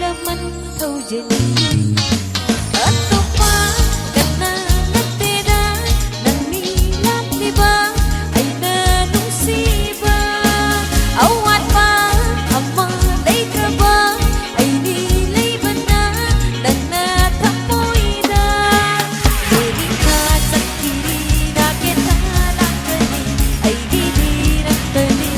naman thâu dần at pa kana natira nang nilat di ba ay nanungsiba awat pa amalay ka ba ay nilay ba na nang natapoy na dili ka sa kiri na kita lakani ay didirak tani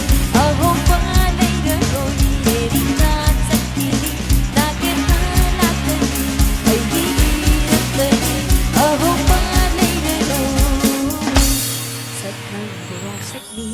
ako pa na'y garoy dili ka sa kiri na kita lakani ay didirak tani ako pa na'y garoy sa kang buwasak ni